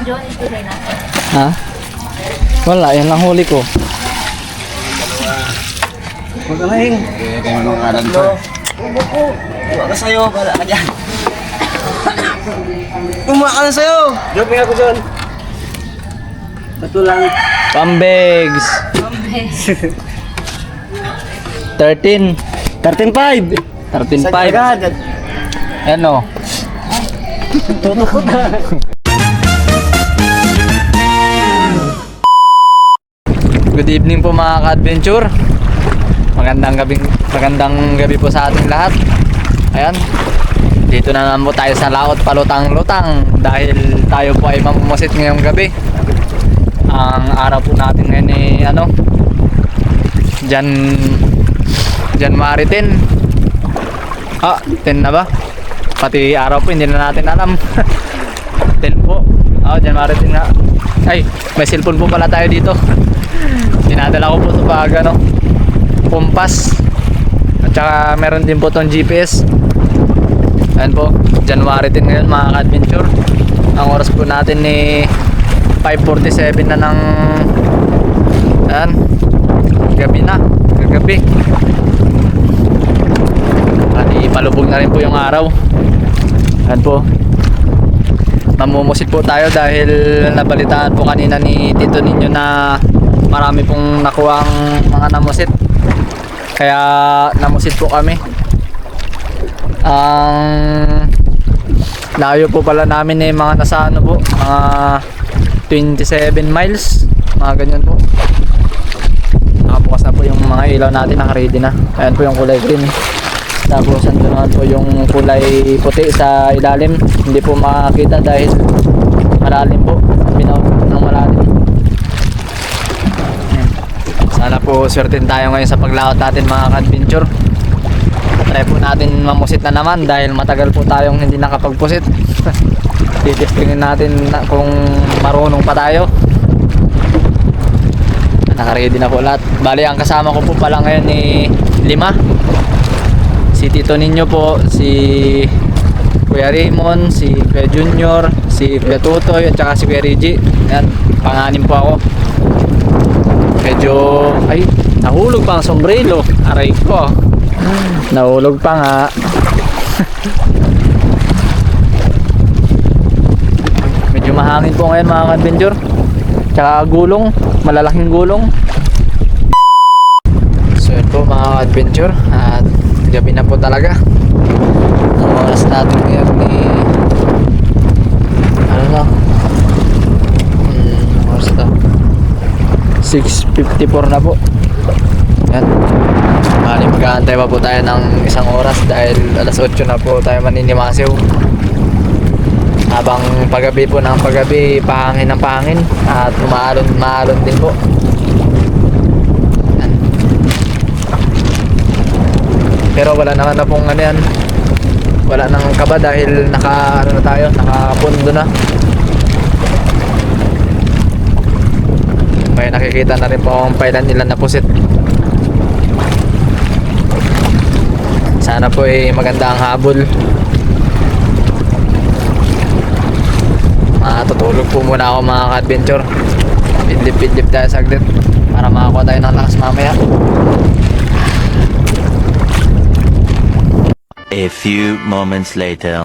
John, ituloy natin. Ha? Wala, yan lang huli ko. Huwag ka mahing. Kaya manong kanan ko. Buko. Buka ka sa'yo. Bala ka dyan. Kumuha ka na sa'yo. Joke nga ako dyan. Bato lang. Pambegs. 13. 13.5. 13.5. agad. Ano? Tutukot na. Good evening po mga ka-adventure. Magandang gabi po sa ating lahat. Ayan. Dito na naman po tayo sa laot palutang-lutang dahil tayo po ay mamumusit ngayong gabi. Ang araw po natin ngayon ay January 10. 10 na ba? Pati araw po hindi na natin alam. 10 po. January 10 nga. Ay, may cellphone po pala tayo dito. Dinadala ko po ito pag kumpas. At saka meron din po itong GPS. Ayan po, January 10 ngayon mga ka-adventure. Ang oras po natin ni 5:47 na ng gabi na. Gagabi. Palubog na rin po yung araw. Ayan po. Mamumusit po tayo dahil nabalitaan po kanina ni Tito Ninyo na marami pong nakuhang mga namusit. Kaya namusit po kami. Ang layo po pala namin eh mga nasa mga 27 miles. Mga ganyan po. Nakabukas na po yung mga ilaw natin, naka-ready na. Ayan po yung kulay green. Tapos andun naman po yung kulay puti sa ilalim. Hindi po makakita dahil malalim po. Binaw ng malalim. Sana po swertin tayo ngayon sa paglaot natin mga ka-adventure. Try po natin mamusit na naman dahil matagal po tayong hindi nakapagpusit. Titestingin natin kung marunong pa tayo. Naka-ready na po lahat. Bali ang kasama ko po pala ngayon ni 5. Si Tito Ninyo po, si Kuya Raymond, si Kuya Junior, si Kuya Tutoy, at saka si Kuya Reggie. Ayan, panganim po ako. Medyo, nahulog pa ang sombrero. Aray ko. Nahulog pa nga. Medyo mahangin po ngayon mga ka-adventure. Tsaka gulong, malalaking gulong. So yun po mga ka-adventure. At gabi na po talaga. Ang oras natin ngayon ni oras na 6:54 na po. Yan. Mag-aantay pa po tayo ng isang oras dahil alas 8 na po tayo maninimasew. Habang paggabi po ng paggabi, pahangin ng pahangin at umaalon din po. Pero wala naman na pong wala nang kaba dahil nakapundo na. May nakikita na rin po akong pailan nila na pusit. Sana po maganda ang habol. Tutulog po muna ako mga ka-adventure. Pidlip tayo saglit para makakuha tayo ng lakas mamaya. A few moments later.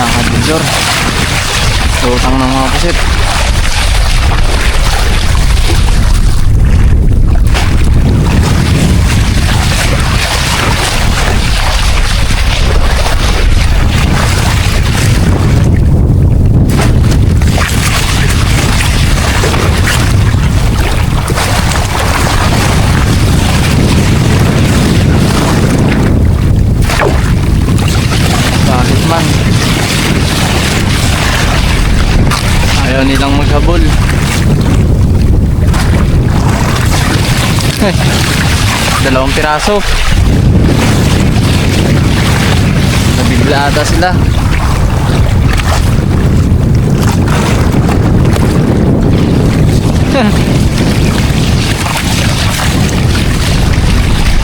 Adventure. Lutang ng mga pusit. Ayaw nilang maghabol. Dalawang piraso. Nabigla ata sila.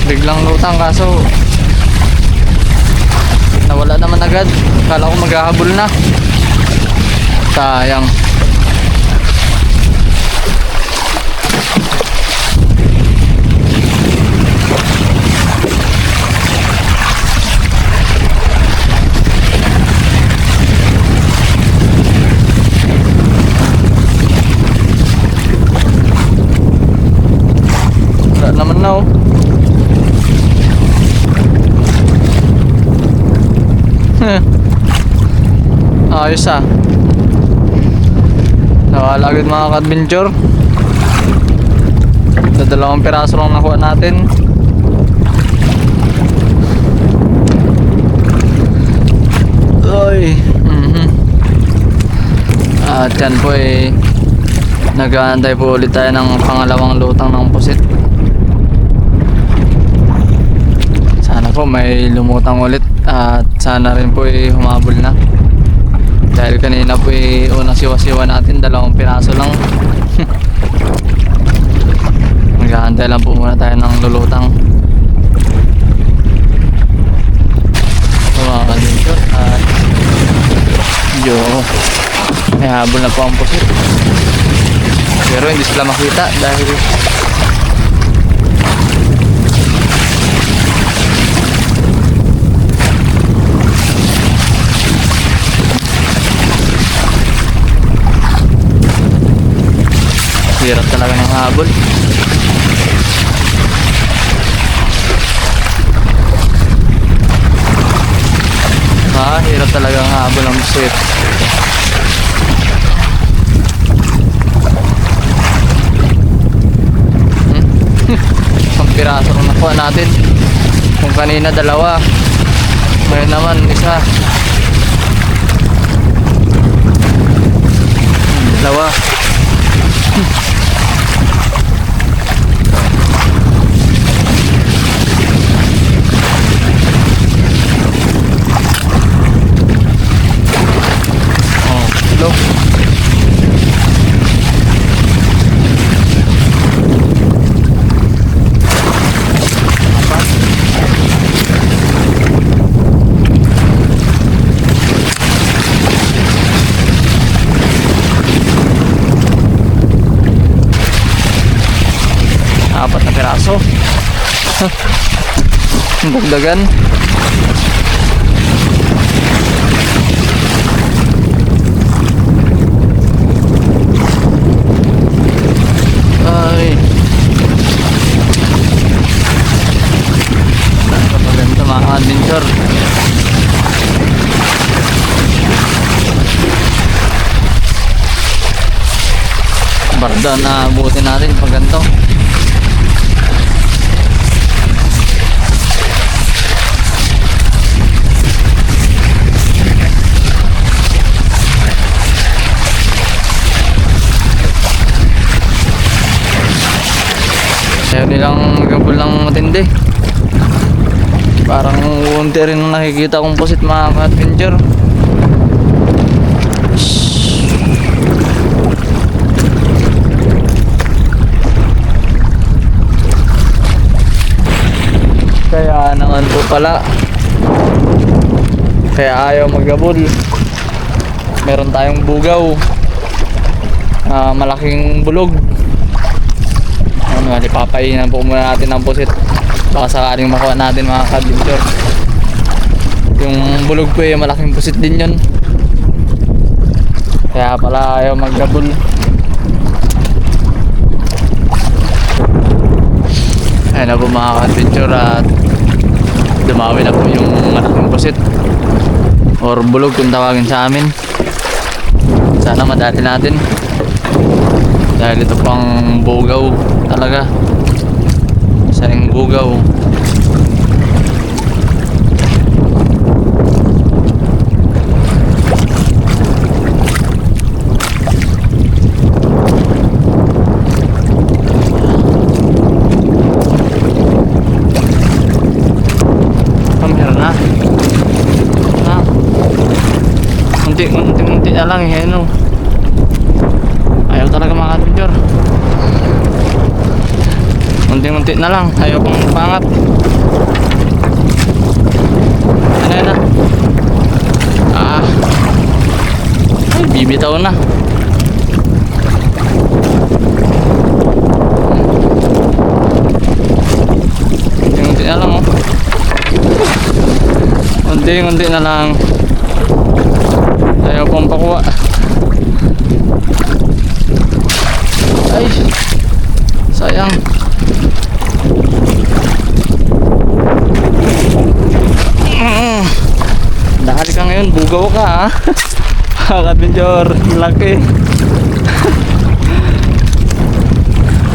Biglang lutang kaso Nawala naman agad. Kala ko maghahabol na. Sayang. Wala naman na oh. Ayos ah. Nawala agad mga ka-adventure. Sa 2 piraso lang nakuha natin. Oy. At yan po eh, nag-aantay po ulit tayo ng pangalawang lutang ng pusit. Sana po may lumutang ulit at sana rin po eh humabol na. Dahil kanina po eh unang siwa-siwa natin 2 piraso lang. Mag-aantay lang po muna tayo ng lulutang. Mga ka-adventure at medyo may habol na po ang pusit. Pero hindi sila makita dahil hirap talaga ng habol. Hirap talaga ang habol ng pusit. Isang piraso na nakuha natin. Kung kanina 2, ngayon naman 1. 2. Hello. Apat na piraso. Dagdagan. Ay. Napakaganda mga adventure. Barda na abutin natin pag ganito. Ayaw nilang magabol ng matindi. Parang unti rin ang nakikita kong pusit mga ka-adventure. Kaya naman po pala, kaya ayaw magabol. Meron tayong bugaw, malaking bulog. Ipapainan po muna natin ng pusit. Baka sakaling makuha natin mga ka-adventure. Yung bulog ko eh, malaking pusit din yun. Kaya pala ayaw maggabol. Ayun na po mga ka-adventure at dumawi na po yung malaking pusit or bulog kung tawagin sa amin. Sana madali natin dahil ito pang bugaw talaga. Saing bugaw. Munti na lang eh, ano. Ayaw talaga mga adventure. Munti na lang, ayaw kong pangat. Ano yan na? bibitaw na. Unti-unti na lang, oh. Unti-unti na lang. Ayaw pong pakuha. Ay, sayang. Dahil ka ngayon, bugaw ka, ha. Ka-adventure, laki.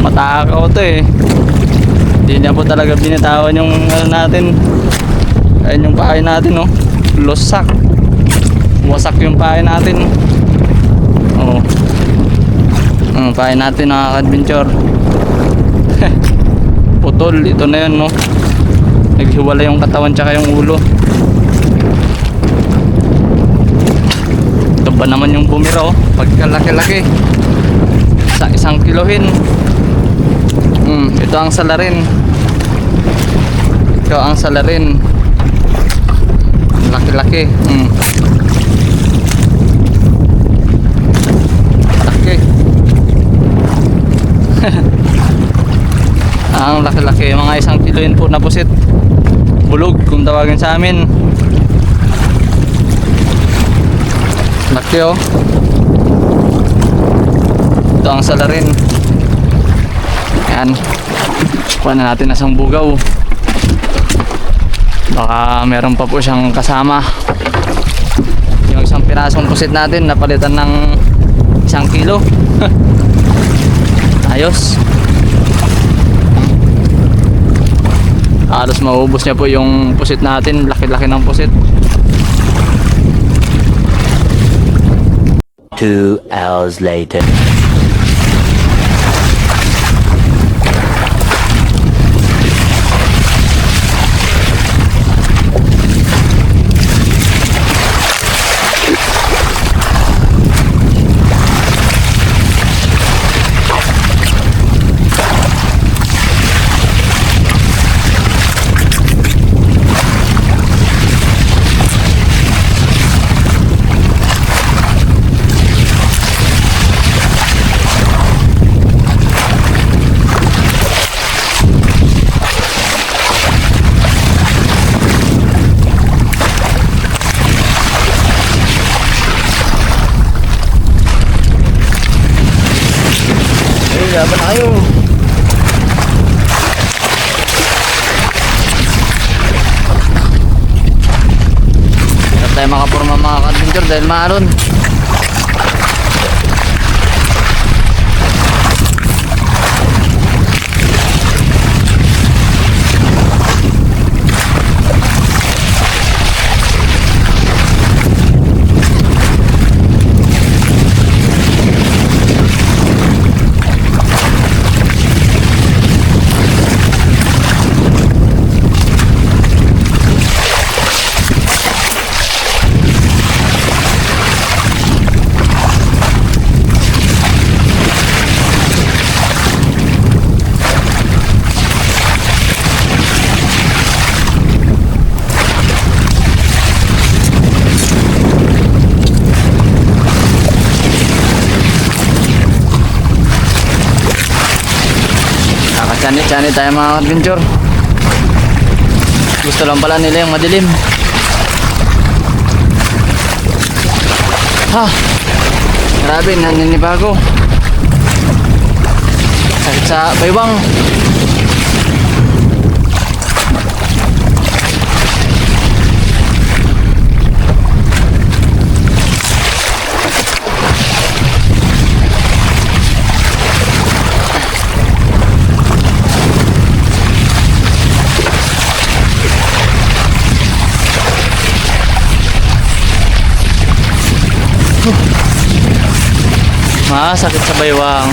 Matakaw to eh. Hindi niya po talaga binitawan yung ano natin. Ayun yung pahay natin, oh. Losak. Wasak yung pahay natin. Oh. Ang pahay natin, nakaka-adventure. Putol, ito na yun, no. Naghiwala yung katawan tsaka yung ulo. Ito ba naman yung bumira, oh. Pagkalaki-laki sa 1 kilohin. Ito ang salarin. Ito ang salarin. Laki-laki. Laki. Ang laki-laki. Mga 1 kilohin po na pusit. Bulog kung tawagin sa amin. Laki, oh. Ito ang salarin. Yan. Kuha na natin isang bugaw. Baka meron pa po siyang kasama. Yung isang pirasong pusit natin napalitan ng 1 kilo. Ayos. Halos maubos niya po yung pusit natin. Laki-laki ng pusit. 2 hours later. Laban na kayo. Hindi tayo makapurma mga ka-adventure dahil maaron. Chani tayo mga adventure. Gusto lang pala nila yung madilim. Ha, grabe, naninibago. Sakit sa baywang. Sakit sa baywang.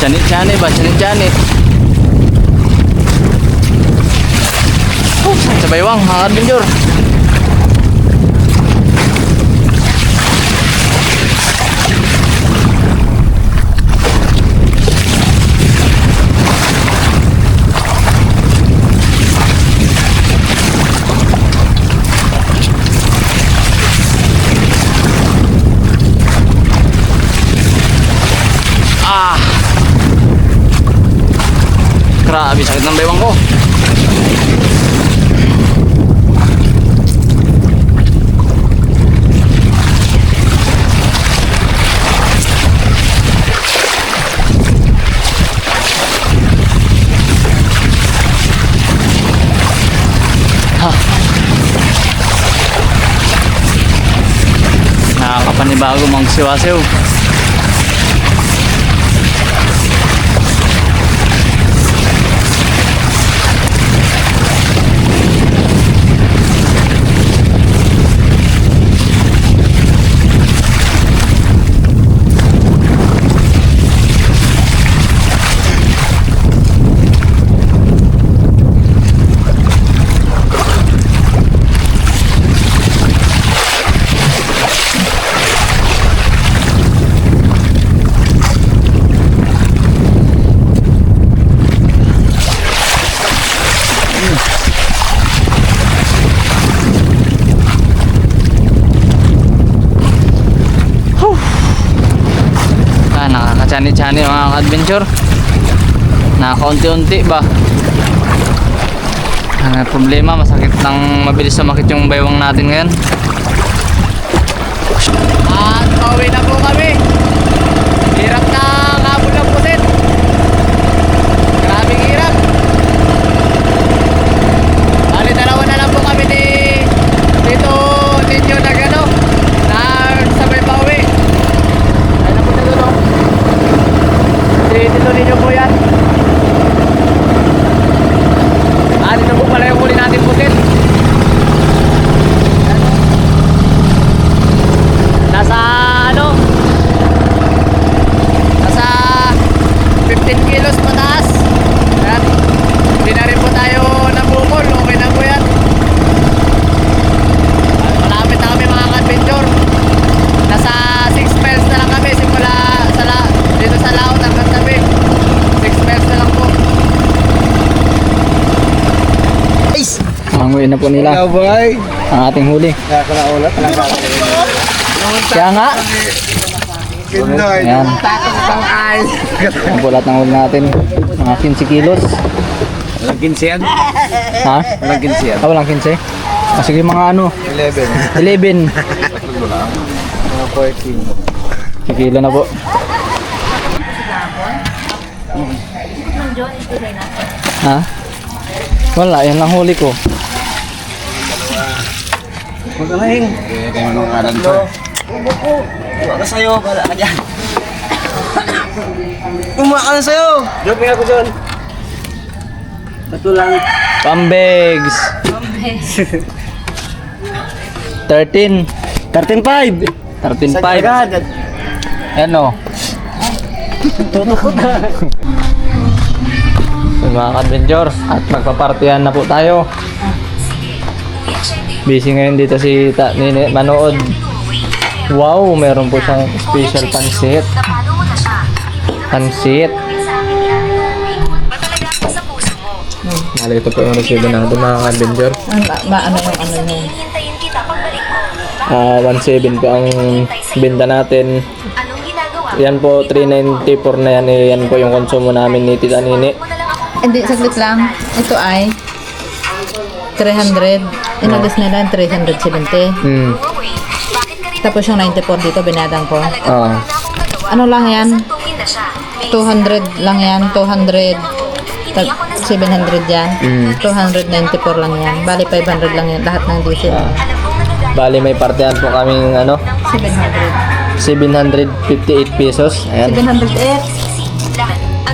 Chani ba? Chani. Oh, sa baywang, mga adventure. Grabe, sakit ng baywang ko. Nakakapanibago mga siwasew. Nakaka-chani-chani mga adventure. Nakakaunti-unti ba? Ang problema, masakit ng mabilis sumakit yung baywang natin ngayon. At pauwi na po kami. Hirap na kabul ng pusit. Grabing hirap. Bali, dalawa na lang po kami ni dito ninyo na gano na sabay pauwi. Ayun na po na doon. Dito ninyo po yan. Dito po pala yung huli natin pusit. Nasa ano? Nasa 15 kilos pataas. Yan. Hindi na rin po tayo nabukol. Okay na po yan. Malapit na kami mga adventure. Nasa 6 miles na lang kami simula dito sa laot hanggang tabi. 6 miles na lang po. Manguin na po nila ang ating huli. Kaya nga. Ayan. Ang bulat ng huli natin. Mga 15 kilos. Walang 15 yan? Ha? Walang 15 yan? Walang 15? Sige mga ano? 11. 11. Mga 14. Kikilo na po. Ha? Wala, yan lang huli ko. Magaling. Kaya manong kanan to. Uwa ka sa'yo, bala ka dyan. Umuha ka na sa'yo. Joping ako dyan. Ito lang. Pambegs. 13. 13.5. 13.5. Ayan o. Mga adventure at magpapartihan na po tayo. Busy ngayon dito si Nini manood. Wow, meron po siyang special pansit. Ito po yung resibo natin mga adventure. Ano yung ano nyo? 1.7 po ang benta natin. Yan po 394 na yan. Yan po yung konsumo namin ni Tita Nini. Hindi, saglit lang. Ito ay 300. Inagas nila 370. Tapos yung 94 dito, binadang ko. Ano lang yan? 200 lang yan. 200. 700 yan. 294 lang yan. Bali 500 lang yan. Lahat ng diesel. Bali may partihan po kaming ano? 758 pesos. Ayan. 708.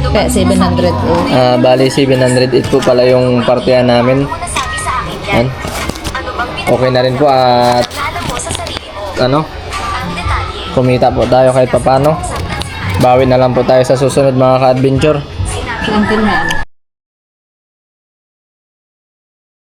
Kaya 708. Bali 708 po pala yung partihan namin. Ayan. Okay na rin po at ano? Kumita po tayo kahit papano. Bawi na lang po tayo sa susunod mga ka-adventure. Si Uncle may ano.